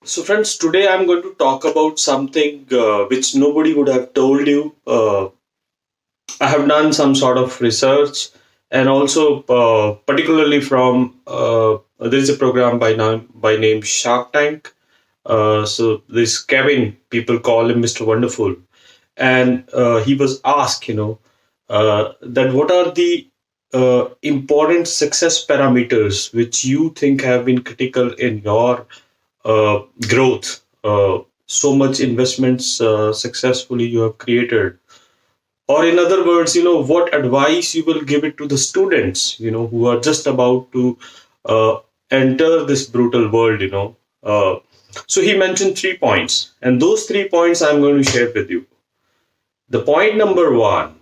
So, friends, today I'm going to talk about something which nobody would have told you. I have done some sort of research, and also particularly from there is a program by name Shark Tank. So this Kevin, people call him Mr. Wonderful, and he was asked, that what are the important success parameters which you think have been critical in your growth, so much investments successfully you have created, or in other words, what advice you will give it to the students, who are just about to uh, enter this brutal world. So he mentioned 3 points, and those 3 points I'm going to share with you. The point number one,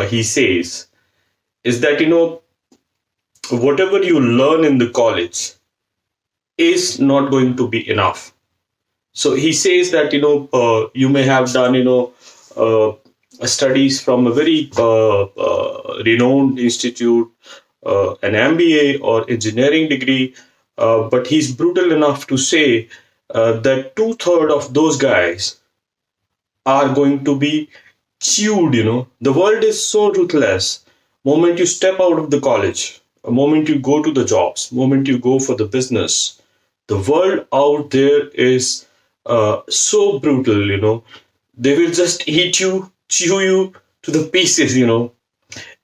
he says, is that whatever you learn in the college is not going to be enough. So he says that you may have done uh, studies from a very renowned institute, an MBA or engineering degree, but he's brutal enough to say that two-thirds of those guys are going to be chewed. The world is so ruthless. Moment you step out of the college, a moment you go to the jobs, moment you go for the business, the world out there is so brutal. They will just eat you, chew you to the pieces.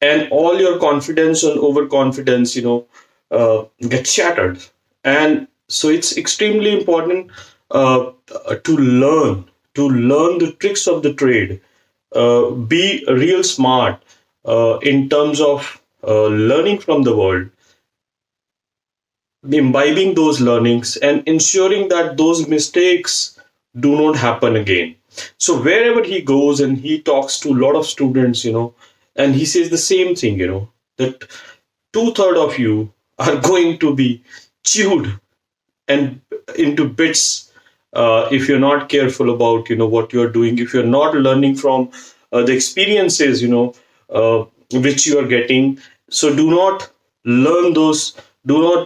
And all your confidence and overconfidence, get shattered. And so it's extremely important to learn the tricks of the trade, be real smart in terms of learning from the world, imbibing those learnings, and ensuring that those mistakes do not happen again. So wherever he goes and he talks to a lot of students, and he says the same thing, that two-thirds of you are going to be chewed and into bits if you're not careful about what you're doing, if you're not learning from the experiences which you are getting. So do not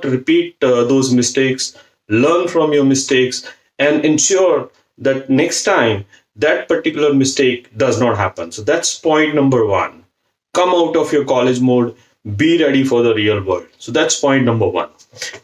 repeat those mistakes, learn from your mistakes, and ensure that next time that particular mistake does not happen. So that's point number one. Come out of your college mode, be ready for the real world. So that's point number one.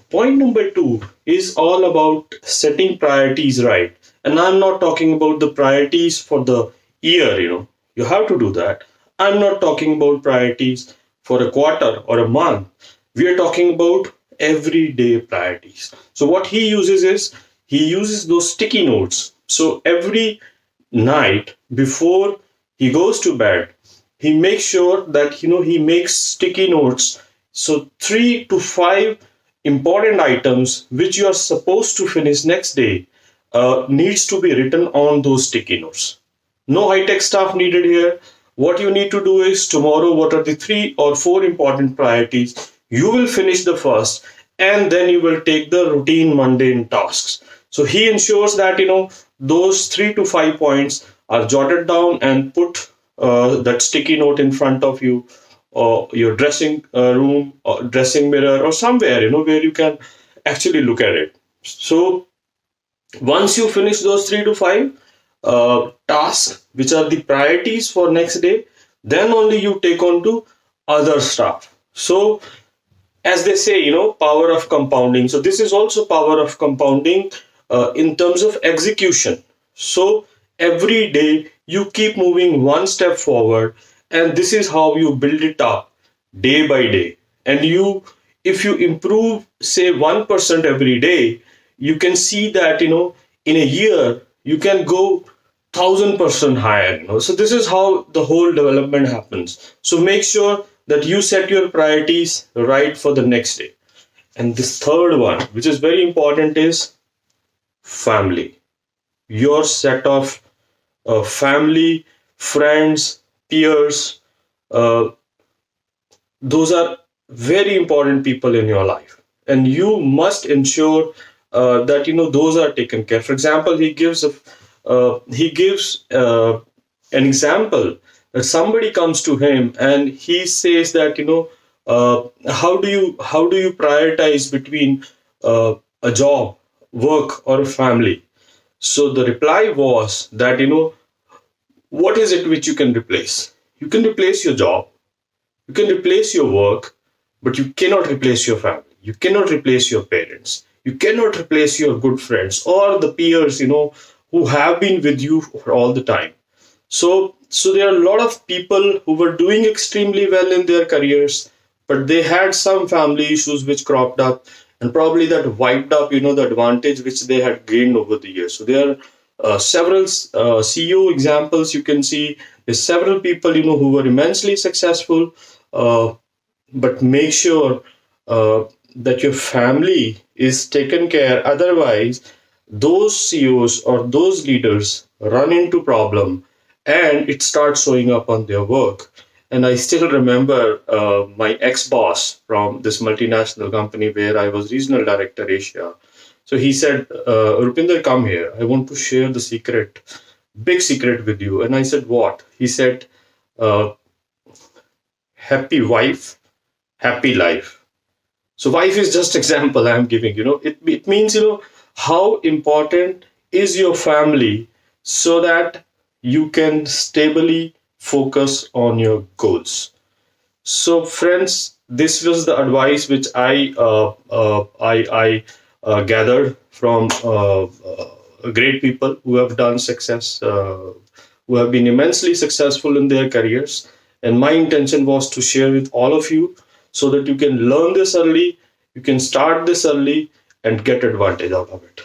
Point number two is all about setting priorities right. And I'm not talking about the priorities for the year, you have to do that. I'm not talking about priorities for a quarter or a month. We are talking about everyday priorities. So what he uses is he uses those sticky notes. So every night before he goes to bed, he makes sure that he makes sticky notes. So 3 to 5 important items which you are supposed to finish next day needs to be written on those sticky notes. No high tech stuff needed here. What you need to do is tomorrow, what are the 3 or 4 important priorities? You will finish the first, and then you will take the routine mundane tasks. So he ensures that those 3 to 5 points are jotted down and put that sticky note in front of you, or your dressing room or dressing mirror, or somewhere where you can actually look at it. So once you finish those 3 to 5 tasks, which are the priorities for next day, then only you take on to other stuff. So as they say, power of compounding. So this is also power of compounding in terms of execution. So every day you keep moving one step forward, and this is how you build it up day by day. And if you improve, say 1% every day, you can see that in a year you can go 1,000% higher. So this is how the whole development happens. So make sure that you set your priorities right for the next day. And this third one, which is very important, is family. Your set of family, friends, peers, uh, those are very important people in your life, and you must ensure that those are taken care. For example, he gives an example that somebody comes to him and he says that how do you prioritize between a job, work or a family? So the reply was that, what is it which you can replace? You can replace your job, you can replace your work, but you cannot replace your family. You cannot replace your parents. You cannot replace your good friends or the peers, who have been with you for all the time. So there are a lot of people who were doing extremely well in their careers, but they had some family issues which cropped up, and probably that wiped up, the advantage which they had gained over the years. So there are several CEO examples you can see. There's several people, who were immensely successful, uh, but make sure that your family is taken care. Otherwise, those CEOs or those leaders run into problem, and it starts showing up on their work. And I still remember my ex-boss from this multinational company where I was regional director Asia. So he said, Rupinder, come here. I want to share the secret, big secret with you. And I said, what? He said, uh, happy wife, happy life. So wife is just example I'm giving. It means, how important is your family so that you can stably focus on your goals. So friends, this was the advice which I gathered from great people who have done success, who have been immensely successful in their careers. And my intention was to share with all of you so that you can learn this early, you can start this early, and get advantage out of it.